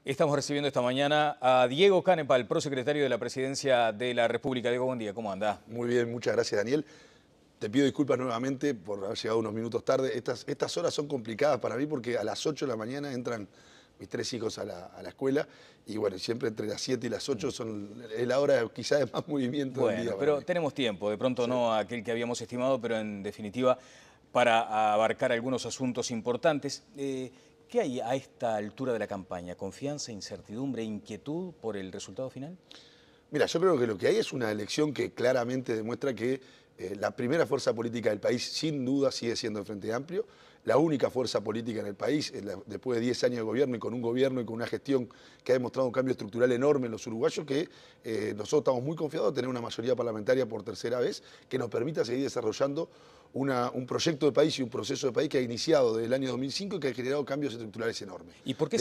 Estamos recibiendo esta mañana a Diego Canepa, el prosecretario de la Presidencia de la República. Diego, buen día, ¿cómo anda? Muy bien, muchas gracias, Daniel. Te pido disculpas nuevamente por haber llegado unos minutos tarde. Estas horas son complicadas para mí porque a las 8 de la mañana entran mis tres hijos a la escuela y bueno, siempre entre las 7 y las 8 es la hora quizás de más movimiento del día. Bueno, pero tenemos tiempo, de pronto no aquel que habíamos estimado, pero en definitiva para abarcar algunos asuntos importantes. ¿Qué hay a esta altura de la campaña? ¿Confianza, incertidumbre, inquietud por el resultado final? Mira, yo creo que lo que hay es una elección que claramente demuestra que la primera fuerza política del país sin duda sigue siendo el Frente Amplio, la única fuerza política en el país, después de 10 años de gobierno y con un gobierno y con una gestión que ha demostrado un cambio estructural enorme en los uruguayos, que nosotros estamos muy confiados de tener una mayoría parlamentaria por tercera vez que nos permita seguir desarrollando un proyecto de país y un proceso de país que ha iniciado desde el año 2005 y que ha generado cambios estructurales enormes. ¿Y por qué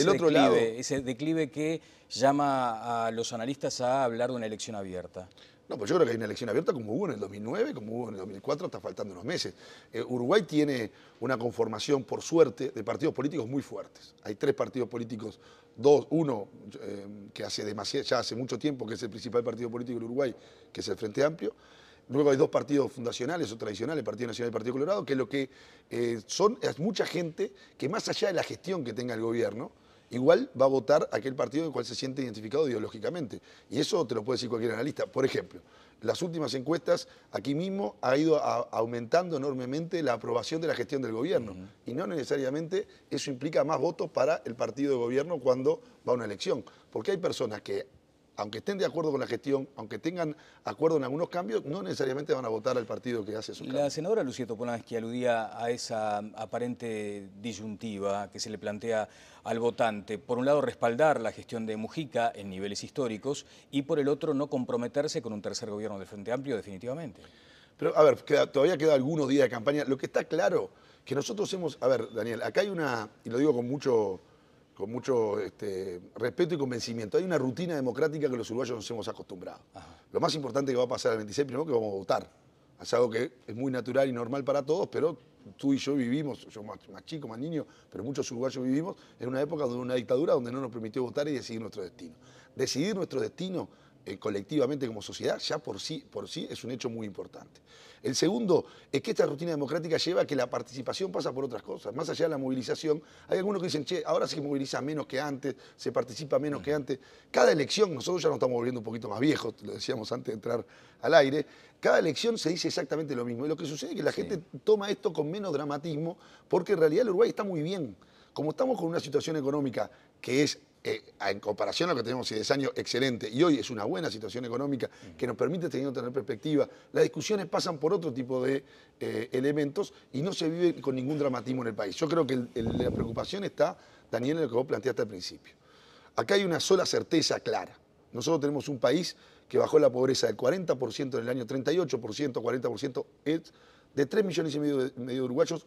ese declive que llama a los analistas a hablar de una elección abierta? No, pues yo creo que hay una elección abierta como hubo en el 2009, como hubo en el 2004, está faltando unos meses. Uruguay tiene una conformación, por suerte, de partidos políticos muy fuertes. Hay tres partidos políticos, uno que ya hace mucho tiempo que es el principal partido político del Uruguay, que es el Frente Amplio. Luego hay dos partidos fundacionales o tradicionales, el Partido Nacional y el Partido Colorado, que lo que es mucha gente que más allá de la gestión que tenga el gobierno, igual va a votar aquel partido en el cual se siente identificado ideológicamente. Y eso te lo puede decir cualquier analista. Por ejemplo, las últimas encuestas aquí mismo ha ido aumentando enormemente la aprobación de la gestión del gobierno. Y no necesariamente eso implica más votos para el partido de gobierno cuando va a una elección. Porque hay personas que, aunque estén de acuerdo con la gestión, aunque tengan acuerdo en algunos cambios, no necesariamente van a votar al partido que hace esos cambios. La senadora Lucía Topolansky aludía a esa aparente disyuntiva que se le plantea al votante. Por un lado, respaldar la gestión de Mujica en niveles históricos y por el otro, no comprometerse con un tercer gobierno del Frente Amplio definitivamente. Pero, a ver, todavía quedan algunos días de campaña. Lo que está claro, que nosotros hemos... A ver, Daniel, acá hay una, y lo digo con mucho respeto y convencimiento. Hay una rutina democrática que los uruguayos nos hemos acostumbrado. Ajá. Lo más importante que va a pasar el 26 primero que vamos a votar. Es algo que es muy natural y normal para todos, pero tú y yo vivimos, yo más chico, más niño, pero muchos uruguayos vivimos en una época de una dictadura donde no nos permitió votar y decidir nuestro destino. Decidir nuestro destino colectivamente como sociedad ya por sí es un hecho muy importante. El segundo es que esta rutina democrática lleva a que la participación pasa por otras cosas. Más allá de la movilización, hay algunos que dicen, che, ahora se moviliza menos que antes, se participa menos que antes. Cada elección, nosotros ya nos estamos volviendo un poquito más viejos, lo decíamos antes de entrar al aire, cada elección se dice exactamente lo mismo. Y lo que sucede es que la gente toma esto con menos dramatismo porque en realidad el Uruguay está muy bien. Como estamos con una situación económica que es, en comparación a lo que tenemos hace 10 años, excelente, y hoy es una buena situación económica que nos permite tener perspectiva, las discusiones pasan por otro tipo de elementos y no se vive con ningún dramatismo en el país. Yo creo que la preocupación está, Daniel, en lo que vos planteaste al principio. Acá hay una sola certeza clara. Nosotros tenemos un país que bajó la pobreza del 40% en el año 38%, 40%, de 3 millones y medio de uruguayos,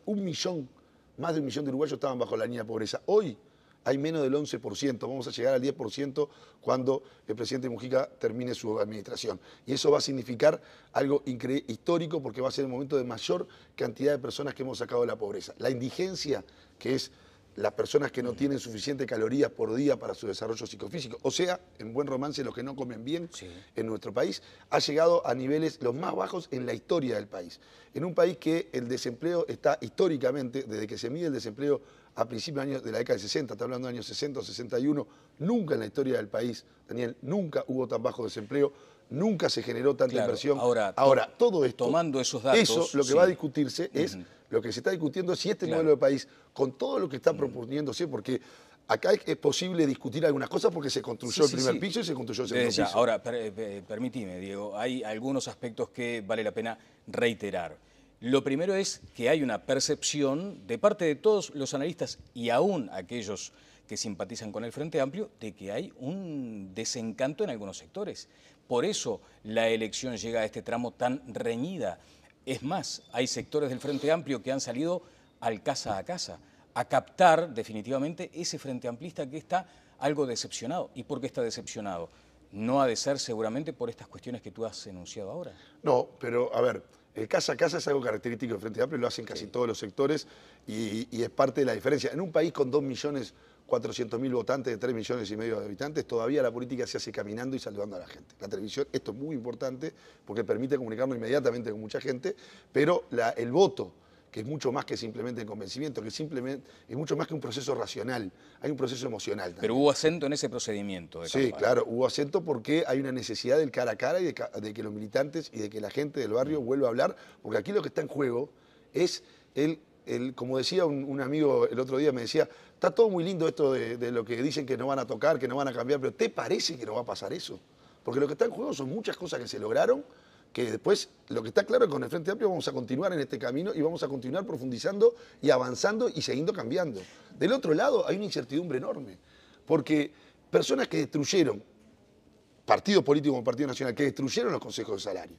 más de un millón de uruguayos estaban bajo la línea de pobreza. Hoy hay menos del 11%, vamos a llegar al 10% cuando el presidente Mujica termine su administración. Y eso va a significar algo histórico porque va a ser el momento de mayor cantidad de personas que hemos sacado de la pobreza. La indigencia, que es las personas que no tienen suficientes calorías por día para su desarrollo psicofísico, o sea, en buen romance, los que no comen bien en nuestro país, ha llegado a niveles los más bajos en la historia del país. En un país que el desempleo está históricamente, desde que se mide el desempleo a principios de la década de 60, está hablando de años 60 o 61, nunca en la historia del país, Daniel, nunca hubo tan bajo desempleo, nunca se generó tanta inversión. Ahora, todo esto, tomando esos datos, eso lo que va a discutirse es, lo que se está discutiendo es si este modelo de país, con todo lo que está proponiéndose, porque acá es posible discutir algunas cosas porque se construyó el primer piso y se construyó el segundo piso. Ahora, permíteme, Diego, hay algunos aspectos que vale la pena reiterar. Lo primero es que hay una percepción de parte de todos los analistas y aún aquellos que simpatizan con el Frente Amplio de que hay un desencanto en algunos sectores. Por eso la elección llega a este tramo tan reñida. Es más, hay sectores del Frente Amplio que han salido al casa a captar definitivamente ese Frente Amplista que está algo decepcionado. ¿Y por qué está decepcionado? No ha de ser seguramente por estas cuestiones que tú has enunciado ahora. No, pero a ver, el casa a casa es algo característico del Frente Amplio, lo hacen casi todos los sectores y es parte de la diferencia. En un país con 2.400.000 400.000 votantes de 3,5 millones de habitantes, todavía la política se hace caminando y saludando a la gente. La televisión, esto es muy importante porque permite comunicarnos inmediatamente con mucha gente, pero el voto, que es mucho más que simplemente el convencimiento, que simplemente es mucho más que un proceso racional, hay un proceso emocional también. Pero hubo acento en ese procedimiento de Sí, campaña. claro, hubo acento porque hay una necesidad del cara a cara y de que los militantes y de que la gente del barrio vuelva a hablar, porque aquí lo que está en juego es como decía un amigo el otro día, me decía, está todo muy lindo esto de lo que dicen que no van a tocar, que no van a cambiar, pero ¿te parece que no va a pasar eso? Porque lo que está en juego son muchas cosas que se lograron, que después lo que está claro es que con el Frente Amplio vamos a continuar en este camino y vamos a continuar profundizando y avanzando y siguiendo cambiando. Del otro lado hay una incertidumbre enorme, porque personas que destruyeron, partidos políticos como Partido Nacional, que destruyeron los consejos de salario,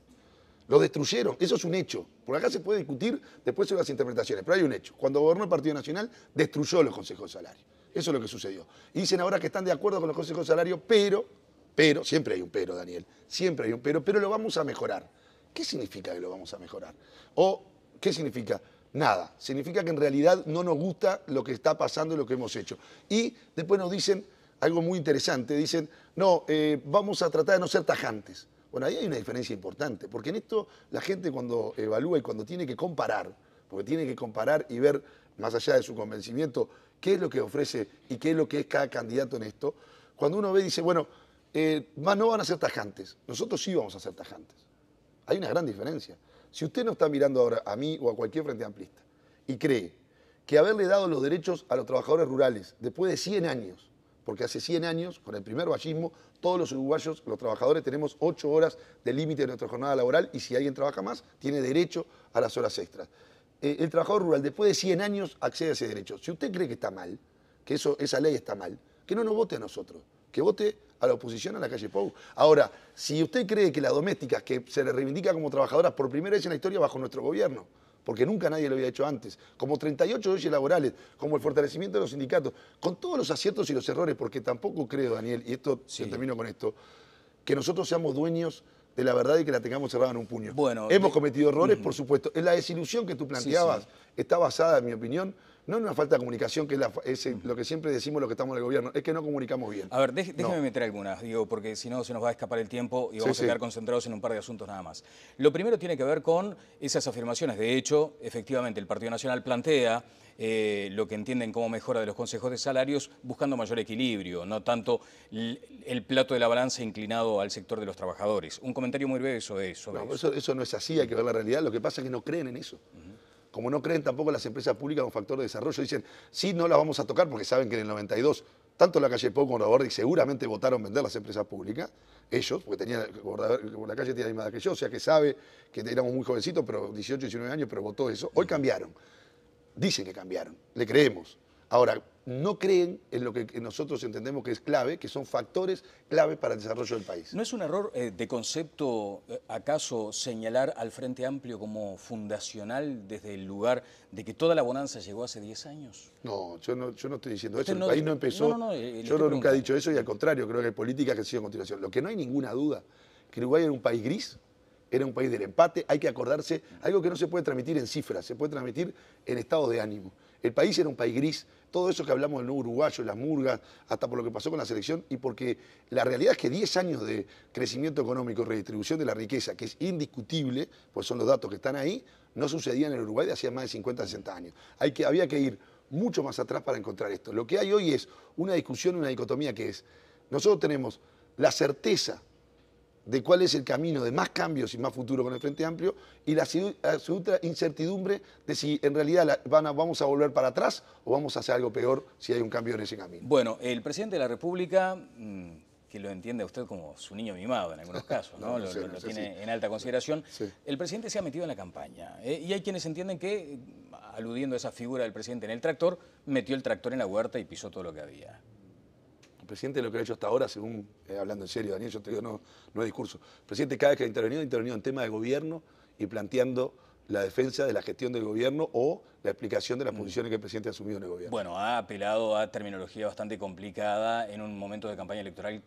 lo destruyeron, eso es un hecho. Por acá se puede discutir después sobre las interpretaciones, pero hay un hecho. Cuando gobernó el Partido Nacional, destruyó los consejos de salario. Eso es lo que sucedió. Y dicen ahora que están de acuerdo con los consejos de salario, pero, siempre hay un pero, Daniel, siempre hay un pero lo vamos a mejorar. ¿Qué significa que lo vamos a mejorar? ¿O qué significa? Nada. Significa que en realidad no nos gusta lo que está pasando y lo que hemos hecho. Y después nos dicen algo muy interesante, dicen, no, vamos a tratar de no ser tajantes. Bueno, ahí hay una diferencia importante, porque en esto la gente cuando evalúa y cuando tiene que comparar, porque tiene que comparar y ver, más allá de su convencimiento, qué es lo que ofrece y qué es lo que es cada candidato en esto, cuando uno ve y dice, bueno, no van a ser tajantes, nosotros sí vamos a ser tajantes. Hay una gran diferencia. Si usted no está mirando ahora a mí o a cualquier frente amplista y cree que haberle dado los derechos a los trabajadores rurales después de 100 años, porque hace 100 años, con el primer vallismo, todos los uruguayos, los trabajadores, tenemos 8 horas de límite de nuestra jornada laboral y si alguien trabaja más, tiene derecho a las horas extras. El trabajador rural, después de 100 años, accede a ese derecho. Si usted cree que está mal, que esa ley está mal, que no nos vote a nosotros, que vote a la oposición a la calle Pou. Ahora, si usted cree que las domésticas, que se les reivindica como trabajadoras por primera vez en la historia bajo nuestro gobierno, porque nunca nadie lo había hecho antes, como 38 leyes laborales, como el fortalecimiento de los sindicatos, con todos los aciertos y los errores, porque tampoco creo, Daniel, y esto sí, termino con esto, que nosotros seamos dueños de la verdad y que la tengamos cerrada en un puño. Bueno, hemos cometido errores, por supuesto. La desilusión que tú planteabas está basada, en mi opinión, no en una falta de comunicación, que es lo que siempre decimos los que estamos en el gobierno, es que no comunicamos bien. A ver, déjeme meter algunas, digo, porque si no se nos va a escapar el tiempo y vamos a quedar concentrados en un par de asuntos nada más. Lo primero tiene que ver con esas afirmaciones. De hecho, efectivamente, el Partido Nacional plantea lo que entienden como mejora de los consejos de salarios, buscando mayor equilibrio, no tanto el plato de la balanza inclinado al sector de los trabajadores. Un comentario muy breve sobre eso. Eso no es así, hay que ver la realidad. Lo que pasa es que no creen en eso. Como no creen tampoco las empresas públicas como factor de desarrollo, dicen, sí, no las vamos a tocar porque saben que en el 92, tanto la calle Pou como la Bordi seguramente votaron vender las empresas públicas, ellos, porque la calle tiene la misma edad que yo, o sea que sabe que éramos muy jovencitos, pero 18, 19 años, pero votó eso. Hoy cambiaron. Dicen que cambiaron, le creemos. Ahora, no creen en lo que nosotros entendemos que es clave, que son factores clave para el desarrollo del país. ¿No es un error de concepto, acaso, señalar al Frente Amplio como fundacional desde el lugar de que toda la bonanza llegó hace 10 años? No, yo no estoy diciendo eso. El país no empezó. Yo nunca he dicho eso y al contrario, creo que hay políticas que han sido a continuación. Lo que no hay ninguna duda, que Uruguay era un país gris, era un país del empate, hay que acordarse, algo que no se puede transmitir en cifras, se puede transmitir en estado de ánimo. El país era un país gris, todo eso que hablamos del nuevo uruguayo, las murgas, hasta por lo que pasó con la selección, y porque la realidad es que 10 años de crecimiento económico, redistribución de la riqueza, que es indiscutible, pues son los datos que están ahí, no sucedían en el Uruguay de hacía más de 50, 60 años. Había que ir mucho más atrás para encontrar esto. Lo que hay hoy es una discusión, una dicotomía que es, nosotros tenemos la certeza de cuál es el camino de más cambios y más futuro con el Frente Amplio y la absoluta incertidumbre de si en realidad vamos a volver para atrás o vamos a hacer algo peor si hay un cambio en ese camino. Bueno, el presidente de la República, que lo entiende usted como su niño mimado en algunos casos, ¿no? Lo tiene en alta consideración. Sí. El presidente se ha metido en la campaña y hay quienes entienden que, aludiendo a esa figura del presidente en el tractor, metió el tractor en la huerta y pisó todo lo que había. El presidente lo que ha hecho hasta ahora, según, hablando en serio, Daniel, yo te digo, no es discurso. El presidente cada vez que ha intervenido en temas de gobierno y planteando la defensa de la gestión del gobierno o la explicación de las posiciones que el presidente ha asumido en el gobierno. Bueno, ha apelado a terminología bastante complicada en un momento de campaña electoral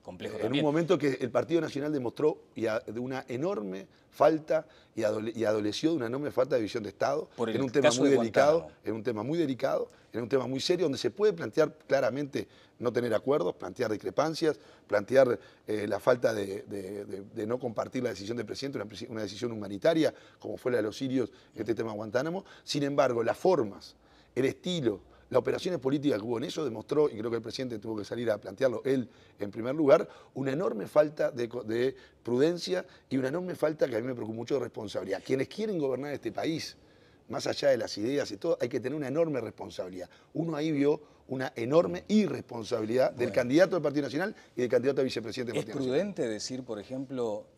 complejo En también. un momento que el Partido Nacional demostró de una enorme falta y adoleció de una enorme falta de visión de Estado Por el en un tema caso muy de delicado, Guantánamo. en un tema muy delicado, en un tema muy serio, donde se puede plantear claramente no tener acuerdos, plantear discrepancias, plantear la falta de no compartir la decisión del presidente, una decisión humanitaria, como fue la de los sirios en este tema de Guantánamo. Sin embargo, las formas, el estilo, las operaciones políticas que hubo en eso demostró, y creo que el presidente tuvo que salir a plantearlo él en primer lugar, una enorme falta de prudencia y una enorme falta, que a mí me preocupa mucho, de responsabilidad. Quienes quieren gobernar este país, más allá de las ideas y todo, hay que tener una enorme responsabilidad. Uno ahí vio una enorme irresponsabilidad del candidato del Partido Nacional y del candidato a vicepresidente del ¿Es Partido Nacional. prudente decir, por ejemplo,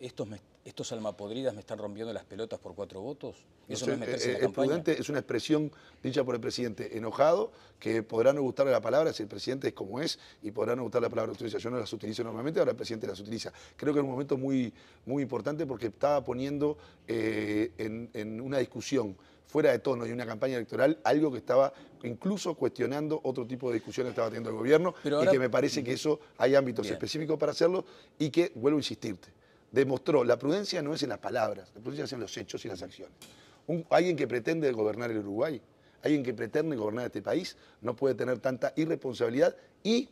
estos almapodridas me están rompiendo las pelotas por 4 votos? ¿Eso no es meterse en la campaña? Prudente es una expresión dicha por el presidente enojado, que podrá no gustarle la palabra si el presidente es como es, y podrá no gustar la palabra que utiliza. Yo no las utilizo normalmente, ahora el presidente las utiliza. Creo que es un momento muy, muy importante porque estaba poniendo en una discusión fuera de tono y una campaña electoral, algo que estaba incluso cuestionando otro tipo de discusiones que estaba teniendo el gobierno, Pero y ahora, que me parece que eso hay ámbitos bien, específicos para hacerlo, y que, vuelvo a insistirte, demostró, la prudencia no es en las palabras, la prudencia es en los hechos y las acciones. Alguien que pretende gobernar el Uruguay, alguien que pretende gobernar este país, no puede tener tanta irresponsabilidad y,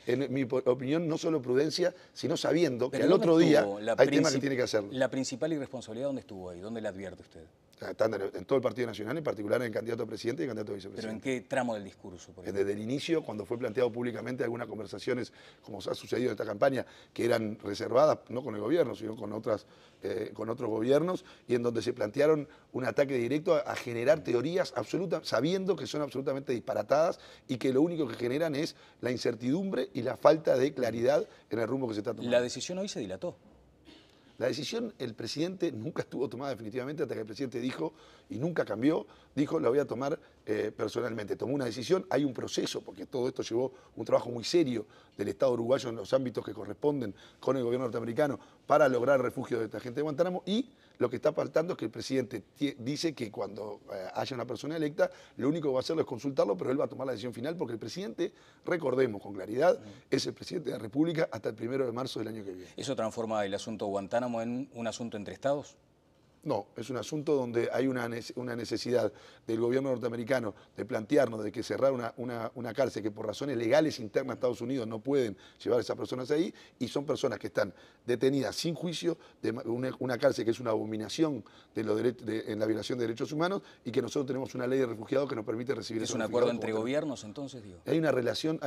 en mi opinión, no solo prudencia, sino sabiendo que al otro día hay temas que tiene que hacerlo. ¿La principal irresponsabilidad dónde estuvo ahí? ¿Dónde la advierte usted? Están en todo el Partido Nacional, en particular en el candidato a presidente y el candidato a ¿Pero en vicepresidente. qué tramo del discurso, por ejemplo? Desde el inicio, cuando fue planteado públicamente algunas conversaciones, como ha sucedido en esta campaña, que eran reservadas no con el gobierno, sino con otros gobiernos, y en donde se plantearon un ataque directo a generar teorías sabiendo que son absolutamente disparatadas y que lo único que generan es la incertidumbre y la falta de claridad en el rumbo que se está tomando. La decisión hoy se dilató. La decisión, el presidente nunca estuvo tomada definitivamente hasta que el presidente dijo, y nunca cambió, dijo, la voy a tomar personalmente. Tomó una decisión, hay un proceso, porque todo esto llevó un trabajo muy serio del Estado uruguayo en los ámbitos que corresponden con el gobierno norteamericano para lograr el refugio de esta gente de Guantánamo, y lo que está faltando es que el presidente dice que cuando haya una persona electa, lo único que va a hacerlo es consultarlo, pero él va a tomar la decisión final, porque el presidente, recordemos con claridad, es el presidente de la República hasta el 1 de marzo del año que viene. ¿Eso transforma el asunto Guantánamo en un asunto entre estados? No, es un asunto donde hay una necesidad del gobierno norteamericano de plantearnos de que cerrar una cárcel que por razones legales internas de Estados Unidos no pueden llevar a esas personas ahí, y son personas que están detenidas sin juicio, de una cárcel que es una abominación en la violación de derechos humanos, y que nosotros tenemos una ley de refugiados que nos permite recibir ¿Es esos un refugiados acuerdo entre como tal. gobiernos entonces, digo? Hay una relación,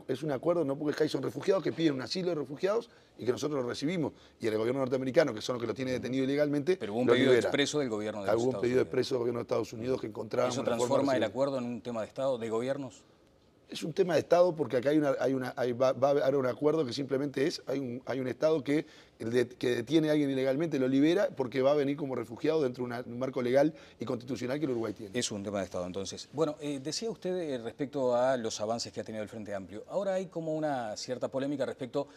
es un acuerdo, no porque son refugiados que piden un asilo de refugiados y que nosotros lo recibimos, y el gobierno norteamericano, que son los que lo tiene detenido ilegalmente, Pero hubo un lo pedido libera. expreso del gobierno de los Hubo un Estados pedido Unidos. expreso del gobierno de Estados Unidos que encontraba ¿Eso una forma de transforma el recibir. acuerdo en un tema de Estado, de gobiernos? Es un tema de Estado, porque acá va a haber un acuerdo que simplemente hay un Estado que detiene a alguien ilegalmente, lo libera, porque va a venir como refugiado dentro de un marco legal y constitucional que el Uruguay tiene. Es un tema de Estado, entonces. Bueno, decía usted respecto a los avances que ha tenido el Frente Amplio. Ahora hay como una cierta polémica respecto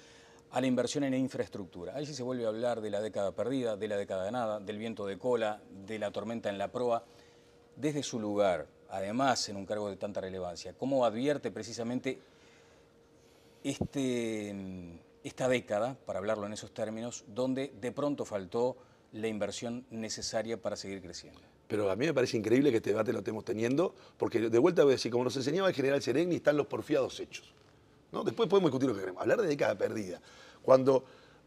a la inversión en infraestructura. Ahí sí se vuelve a hablar de la década perdida, de la década ganada, del viento de cola, de la tormenta en la proa. Desde su lugar, además en un cargo de tanta relevancia, ¿cómo advierte precisamente esta década, para hablarlo en esos términos, donde de pronto faltó la inversión necesaria para seguir creciendo? Pero a mí me parece increíble que este debate lo estemos teniendo, porque de vuelta voy a decir, como nos enseñaba el general Seregni, están los porfiados hechos, ¿no? Después podemos discutir lo que queremos, hablar de década perdida. Cuando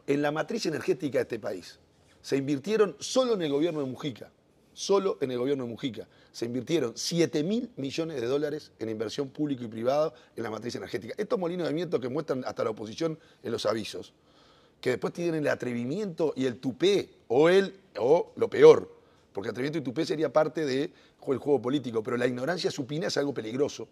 en la matriz energética de este país se invirtieron solo en el gobierno de Mujica, se invirtieron 7.000 millones de dólares en inversión pública y privada en la matriz energética. Estos molinos de viento que muestran hasta la oposición en los avisos, que después tienen el atrevimiento y el tupé, o lo peor, porque atrevimiento y tupé sería parte del juego político, pero la ignorancia supina es algo peligroso,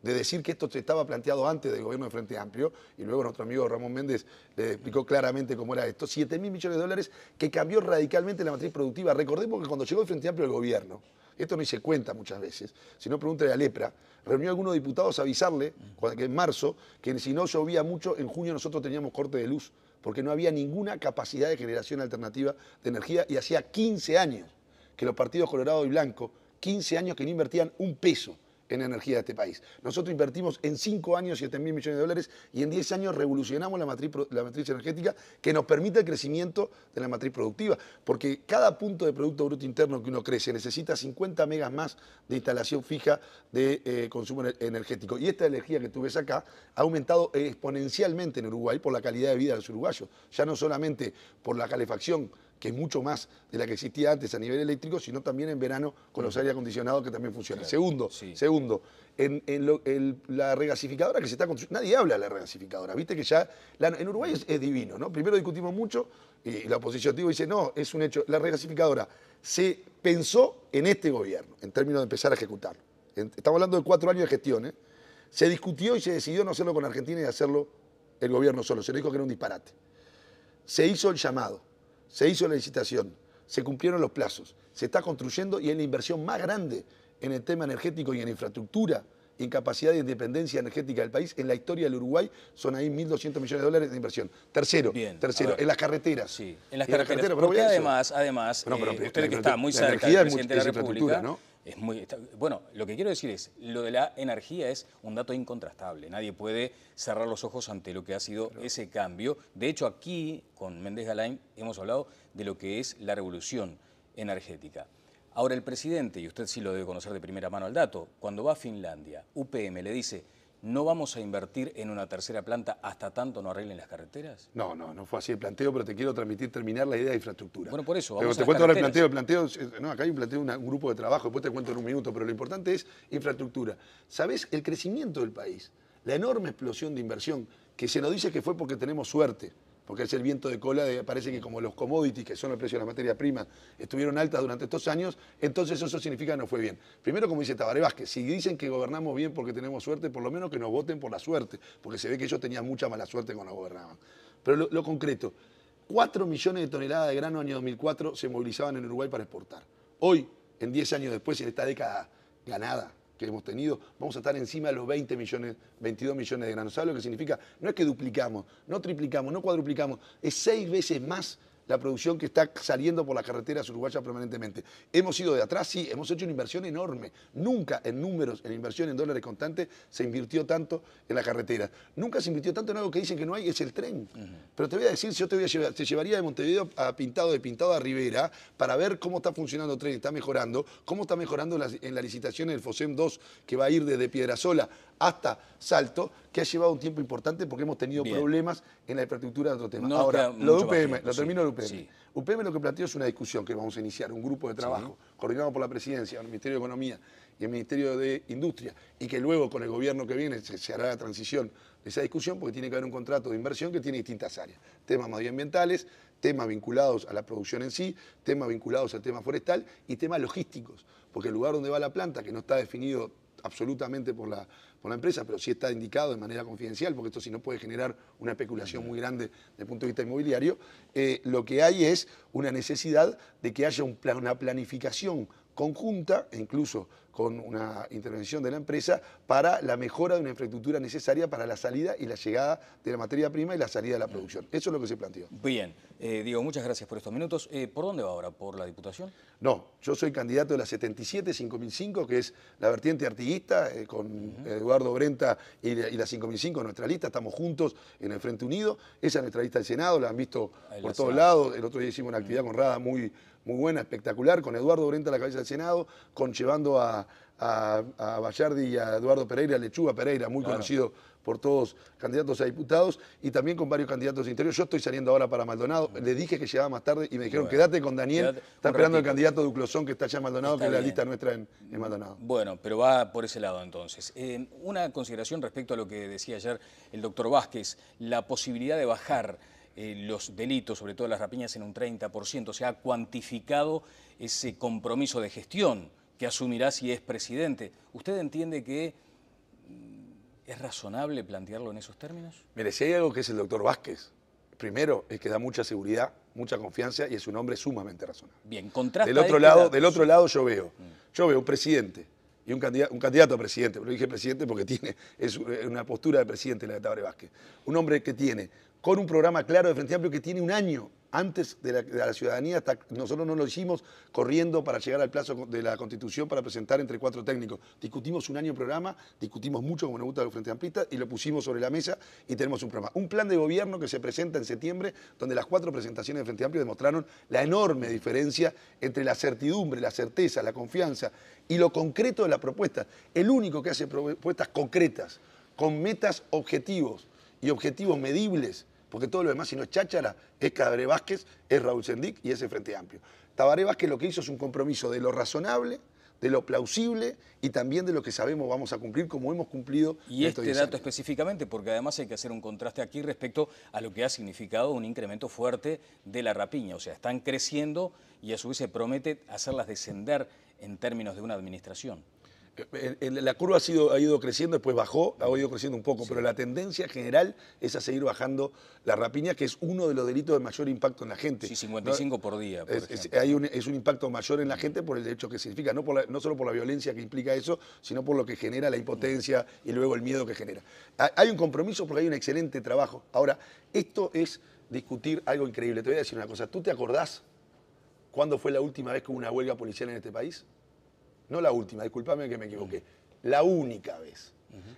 de decir que esto se estaba planteado antes del gobierno de Frente Amplio, y luego nuestro amigo Ramón Méndez le explicó claramente cómo era esto. 7.000 millones de dólares que cambió radicalmente la matriz productiva. Recordemos que cuando llegó el Frente Amplio al gobierno, esto no se cuenta muchas veces, si no pregúntale a Lepra, reunió a algunos diputados a avisarle que en marzo, que si no llovía mucho, en junio nosotros teníamos corte de luz, porque no había ninguna capacidad de generación alternativa de energía, y hacía 15 años que los partidos Colorado y Blanco, 15 años que no invertían un peso en energía de este país. Nosotros invertimos en 5 años 7.000 millones de dólares y en 10 años revolucionamos la matriz energética que nos permite el crecimiento de la matriz productiva, porque cada punto de Producto Bruto Interno que uno crece necesita 50 megas más de instalación fija de consumo energético. Y esta energía que tú ves acá ha aumentado exponencialmente en Uruguay por la calidad de vida de los uruguayos, ya no solamente por la calefacción, que es mucho más de la que existía antes a nivel eléctrico, sino también en verano con los aire acondicionados que también funcionan. Claro. Segundo, la regasificadora que se está construyendo, nadie habla de la regasificadora, viste que ya, en Uruguay es divino, ¿no? Primero discutimos mucho y la oposición dice, no, es un hecho, la regasificadora se pensó en este gobierno, en términos de empezar a ejecutarlo. Estamos hablando de 4 años de gestión, ¿eh? Se discutió y se decidió no hacerlo con Argentina y hacerlo el gobierno solo, se le dijo que era un disparate. Se hizo el llamado. Se hizo la licitación, se cumplieron los plazos, se está construyendo y es la inversión más grande en el tema energético y en infraestructura y en capacidad de independencia energética del país. En la historia del Uruguay son ahí 1.200 millones de dólares de inversión. Tercero, en las carreteras. Sí, en las carreteras. Porque además, usted que está muy cerca del presidente de la República, ¿no? Bueno, lo que quiero decir es, lo de la energía es un dato incontrastable. Nadie puede cerrar los ojos ante lo que ha sido ese cambio. De hecho, aquí, con Méndez Galain, hemos hablado de lo que es la revolución energética. Ahora, el presidente, y usted sí lo debe conocer de primera mano el dato, cuando va a Finlandia, UPM le dice, ¿no vamos a invertir en una tercera planta hasta tanto no arreglen las carreteras? No fue así el planteo, pero te quiero terminar la idea de infraestructura. Bueno, por eso, vamos te cuento ahora el planteo, no, acá hay un grupo de trabajo, después te cuento en un minuto, pero lo importante es infraestructura. ¿Sabés? El crecimiento del país, la enorme explosión de inversión, que se nos dice que fue porque tenemos suerte, porque es el viento de cola, parece que como los commodities, que son el precio de las materias primas, estuvieron altas durante estos años, entonces eso significa que no fue bien. Primero, como dice Tabaré Vázquez, si dicen que gobernamos bien porque tenemos suerte, por lo menos que nos voten por la suerte, porque se ve que ellos tenían mucha mala suerte cuando gobernaban. Pero lo concreto, 4 millones de toneladas de grano año 2004 se movilizaban en Uruguay para exportar. Hoy, en 10 años después, en esta década ganada que hemos tenido, vamos a estar encima de los 22 millones de granos. ¿Sabes lo que significa? No es que duplicamos, no triplicamos, no cuadruplicamos, es 6 veces más la producción que está saliendo por las carreteras uruguayas permanentemente. Hemos ido de atrás, sí, hemos hecho una inversión enorme. Nunca en números, en inversión en dólares constantes, se invirtió tanto en la carretera. Nunca se invirtió tanto en algo que dicen que no hay, es el tren. Pero te voy a decir, yo te llevaría de Montevideo a Pintado a Rivera para ver cómo está funcionando el tren, está mejorando, cómo está mejorando en la licitación el FOSEM 2, que va a ir desde Piedrasola hasta Salto, que ha llevado un tiempo importante porque hemos tenido problemas en la infraestructura de otro tema. Ahora, lo de UPM, lo termino de UPM. Sí. UPM lo que planteó es una discusión que vamos a iniciar, un grupo de trabajo coordinado por la Presidencia, el Ministerio de Economía y el Ministerio de Industria, y que luego con el gobierno que viene se hará la transición de esa discusión porque tiene que haber un contrato de inversión que tiene distintas áreas. Temas medioambientales, temas vinculados a la producción en sí, temas vinculados al tema forestal y temas logísticos, porque el lugar donde va la planta, que no está definido absolutamente por la empresa, pero sí está indicado de manera confidencial, porque esto sí no puede generar una especulación muy grande desde el punto de vista inmobiliario, lo que hay es una necesidad de que haya una planificación conjunta, e incluso con una intervención de la empresa, para la mejora de una infraestructura necesaria para la salida y la llegada de la materia prima y la salida de la producción. Eso es lo que se planteó. Bien. Diego, muchas gracias por estos minutos. ¿Por dónde va ahora? ¿Por la Diputación? No, yo soy candidato de la 77-5005, que es la vertiente artiguista, con Eduardo Brenta y la 5005, nuestra lista. Estamos juntos en el Frente Unido. Esa es nuestra lista del Senado, la han visto por todos lados. El otro día hicimos una actividad con Rada muy buena, espectacular, con Eduardo Brenta a la cabeza del Senado, llevando a Bayardi y a Eduardo Pereira, Lechuga Pereira, muy conocido por todos, candidatos a diputados, y también con varios candidatos de interior. Yo estoy saliendo ahora para Maldonado, le dije que llegaba más tarde y me dijeron, quédate con Daniel, está esperando el candidato Duclosón que está allá en Maldonado, que es la lista nuestra en Maldonado. Bueno, pero va por ese lado entonces. Una consideración respecto a lo que decía ayer el doctor Vázquez, la posibilidad de bajar los delitos, sobre todo las rapiñas, en un 30%. Se ha cuantificado ese compromiso de gestión que asumirá si es presidente. ¿Usted entiende que es razonable plantearlo en esos términos? Mire, si hay algo que es el doctor Vázquez, primero es que da mucha seguridad, mucha confianza y es un hombre sumamente razonable. Bien, contrasta del otro lado yo veo un presidente y un candidato a presidente, pero dije presidente porque es una postura de presidente la de Tabaré Vázquez. Un hombre que tiene con un programa claro de Frente Amplio que tiene un año antes de la ciudadanía. Nosotros no lo hicimos corriendo para llegar al plazo de la Constitución para presentar entre 4 técnicos. Discutimos un año el programa, discutimos mucho como nos gusta los Frente Amplistas y lo pusimos sobre la mesa y tenemos un programa. Un plan de gobierno que se presenta en septiembre, donde las 4 presentaciones de Frente Amplio demostraron la enorme diferencia entre la certidumbre, la certeza, la confianza y lo concreto de la propuesta. El único que hace propuestas concretas, con metas, objetivos y objetivos medibles, porque todo lo demás, si no es cháchara, es Tabaré Vázquez, es Raúl Sendic y ese Frente Amplio. Tabaré Vázquez lo que hizo es un compromiso de lo razonable, de lo plausible y también de lo que sabemos vamos a cumplir como hemos cumplido. Y este dato específicamente, porque además hay que hacer un contraste aquí respecto a lo que ha significado un incremento fuerte de la rapiña. O sea, están creciendo y a su vez se promete hacerlas descender en términos de una administración. La curva ha ido creciendo, después bajó, ha ido creciendo un poco, sí, pero la tendencia general es a seguir bajando la rapiña, que es uno de los delitos de mayor impacto en la gente. Sí, 55 ¿no? por día, por es un impacto mayor en la gente por el hecho que significa, no solo por la violencia que implica eso, sino por lo que genera la impotencia y luego el miedo que genera. Hay un compromiso porque hay un excelente trabajo. Ahora, esto es discutir algo increíble. Te voy a decir una cosa, ¿tú te acordás cuándo fue la última vez que hubo una huelga policial en este país? No la última, discúlpame que me equivoqué. La única vez.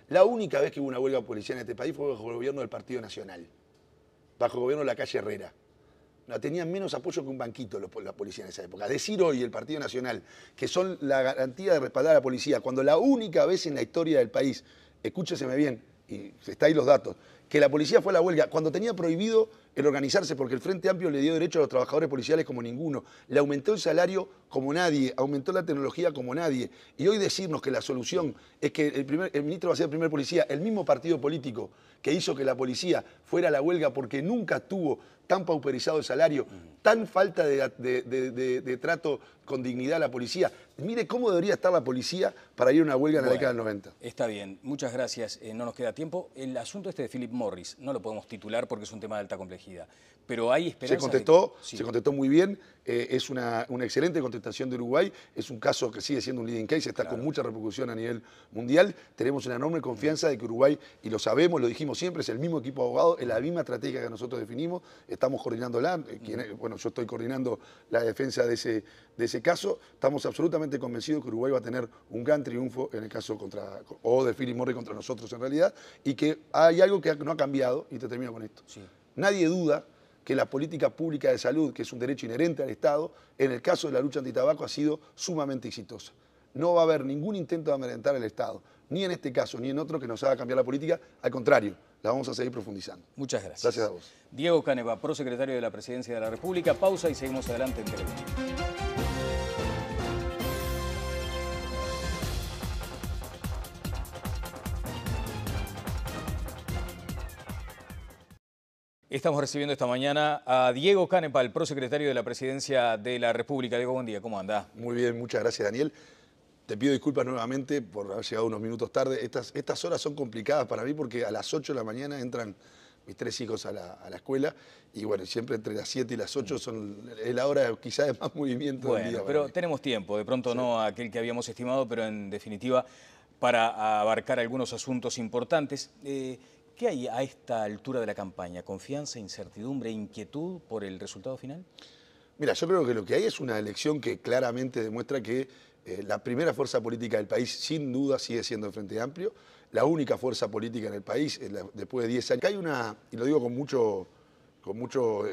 La única vez que hubo una huelga policial en este país fue bajo el gobierno del Partido Nacional. Bajo el gobierno de la calle Herrera. Tenían menos apoyo que un banquito la policía en esa época. Decir hoy el Partido Nacional que son la garantía de respaldar a la policía, cuando la única vez en la historia del país, escúcheseme bien, y está ahí los datos, que la policía fue a la huelga cuando tenía prohibido el organizarse, porque el Frente Amplio le dio derecho a los trabajadores policiales como ninguno, le aumentó el salario como nadie, aumentó la tecnología como nadie, y hoy decirnos que la solución es que el ministro va a ser el primer policía, el mismo partido político que hizo que la policía fuera a la huelga porque nunca tuvo tan pauperizado el salario, tan falta de trato con dignidad a la policía. Mire cómo debería estar la policía para ir a una huelga en la década del 90. Está bien, muchas gracias. No nos queda tiempo. El asunto este de Philip Morris no lo podemos titular porque es un tema de alta complejidad, pero hay esperanza. Se contestó muy bien. Es una excelente contestación de Uruguay. Es un caso que sigue siendo un leading case, está con mucha repercusión a nivel mundial. Tenemos una enorme confianza de que Uruguay, y lo sabemos, lo dijimos siempre, es el mismo equipo de abogados, es la misma estrategia que nosotros definimos. Estamos coordinándola. Bueno, yo estoy coordinando la defensa de ese caso. Estamos absolutamente convencidos que Uruguay va a tener un gran triunfo en el caso de Philip Morris contra nosotros en realidad, y que hay algo que no ha cambiado, y te termino con esto. Sí. Nadie duda que la política pública de salud, que es un derecho inherente al Estado, en el caso de la lucha antitabaco ha sido sumamente exitosa. No va a haber ningún intento de amedrentar al Estado, ni en este caso, ni en otro, que nos haga cambiar la política. Al contrario, la vamos a seguir profundizando. Muchas gracias. Gracias a vos. Diego Caneva, prosecretario de la Presidencia de la República. Pausa y seguimos adelante en Telemundo. Estamos recibiendo esta mañana a Diego Canepa, el prosecretario de la Presidencia de la República. Diego, buen día, ¿cómo anda? Muy bien, muchas gracias, Daniel. Te pido disculpas nuevamente por haber llegado unos minutos tarde. Estas horas son complicadas para mí porque a las 8 de la mañana entran mis 3 hijos a la escuela y bueno, siempre entre las 7 y las 8 es la hora quizás de más movimiento del día. Pero tenemos tiempo, de pronto no aquel que habíamos estimado, pero en definitiva para abarcar algunos asuntos importantes. ¿Qué hay a esta altura de la campaña? ¿Confianza, incertidumbre, inquietud por el resultado final? Mira, yo creo que lo que hay es una elección que claramente demuestra que la primera fuerza política del país sin duda sigue siendo el Frente Amplio, la única fuerza política en el país después de 10 años. Hay una, y lo digo con mucho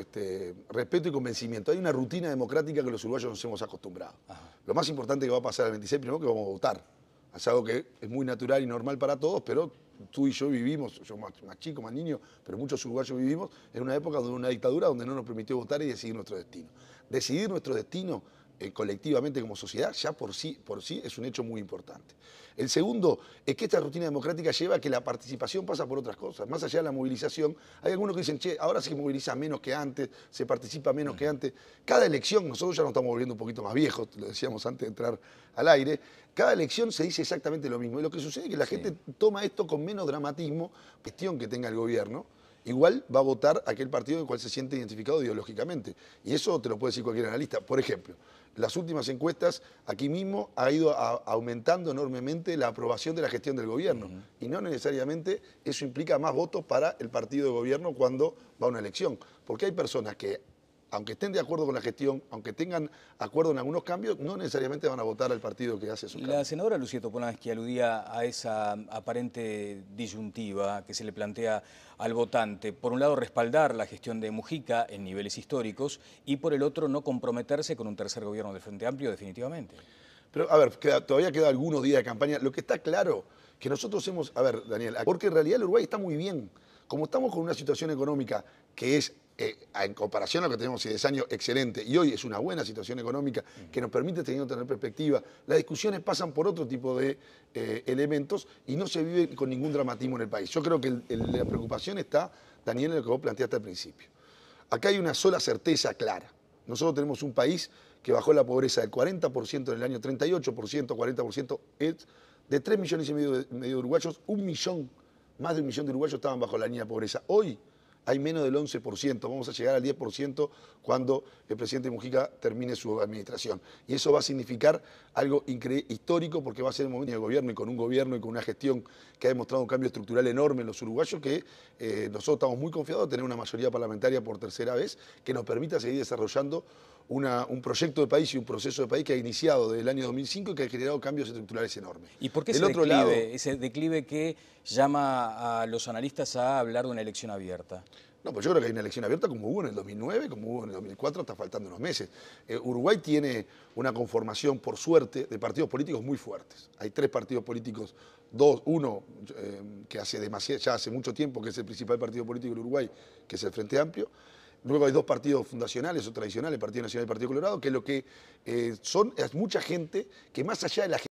respeto y convencimiento, hay una rutina democrática que los uruguayos nos hemos acostumbrado. Ajá. Lo más importante que va a pasar el 26, primero que vamos a votar. Es algo que es muy natural y normal para todos, pero tú y yo vivimos, yo más chico, más niño, pero muchos uruguayos vivimos en una época de una dictadura donde no nos permitió votar y decidir nuestro destino. Decidir nuestro destino colectivamente como sociedad ya por sí es un hecho muy importante. El segundo es que esta rutina democrática lleva a que la participación pasa por otras cosas. Más allá de la movilización, hay algunos que dicen, che, ahora se moviliza menos que antes, se participa menos que antes. Cada elección, nosotros ya nos estamos volviendo un poquito más viejos, lo decíamos antes de entrar al aire, cada elección se dice exactamente lo mismo. Y lo que sucede es que la gente toma esto con menos dramatismo, cuestión que tenga el gobierno, igual va a votar aquel partido en el cual se siente identificado ideológicamente. Y eso te lo puede decir cualquier analista. Por ejemplo, las últimas encuestas aquí mismo ha ido aumentando enormemente la aprobación de la gestión del gobierno. Y no necesariamente eso implica más votos para el partido de gobierno cuando va a una elección. Porque hay personas que, aunque estén de acuerdo con la gestión, aunque tengan acuerdo en algunos cambios, no necesariamente van a votar al partido que hace su cambio. La senadora Lucía Topolansky aludía a esa aparente disyuntiva que se le plantea al votante. Por un lado, respaldar la gestión de Mujica en niveles históricos y por el otro, no comprometerse con un tercer gobierno del Frente Amplio definitivamente. Pero, a ver, todavía queda algunos días de campaña. Lo que está claro, que nosotros hemos... A ver, Daniel, porque en realidad el Uruguay está muy bien. Como estamos con una situación económica que es, en comparación a lo que tenemos hace 10 años, excelente, y hoy es una buena situación económica que nos permite tener perspectiva, las discusiones pasan por otro tipo de elementos y no se vive con ningún dramatismo en el país. Yo creo que la preocupación está, Daniel, en lo que vos planteaste al principio. Acá hay una sola certeza clara. Nosotros tenemos un país que bajó la pobreza del 40% en el año 38%, 40%, de 3,5 millones de uruguayos, más de 1 millón de uruguayos estaban bajo la línea de pobreza. Hoy hay menos del 11%, vamos a llegar al 10% cuando el presidente Mujica termine su administración. Y eso va a significar algo histórico porque va a ser el momento de gobierno y con un gobierno y con una gestión que ha demostrado un cambio estructural enorme en los uruguayos que nosotros estamos muy confiados de tener una mayoría parlamentaria por tercera vez que nos permita seguir desarrollando un proyecto de país y un proceso de país que ha iniciado desde el año 2005 y que ha generado cambios estructurales enormes. ¿Y por qué ese declive que llama a los analistas a hablar de una elección abierta? No, pues yo creo que hay una elección abierta como hubo en el 2009, como hubo en el 2004, está faltando unos meses. Uruguay tiene una conformación, por suerte, de partidos políticos muy fuertes. Hay 3 partidos políticos, uno que ya hace mucho tiempo que es el principal partido político del Uruguay, que es el Frente Amplio. Luego hay 2 partidos fundacionales o tradicionales, el Partido Nacional y el Partido Colorado, que lo que es mucha gente que más allá de la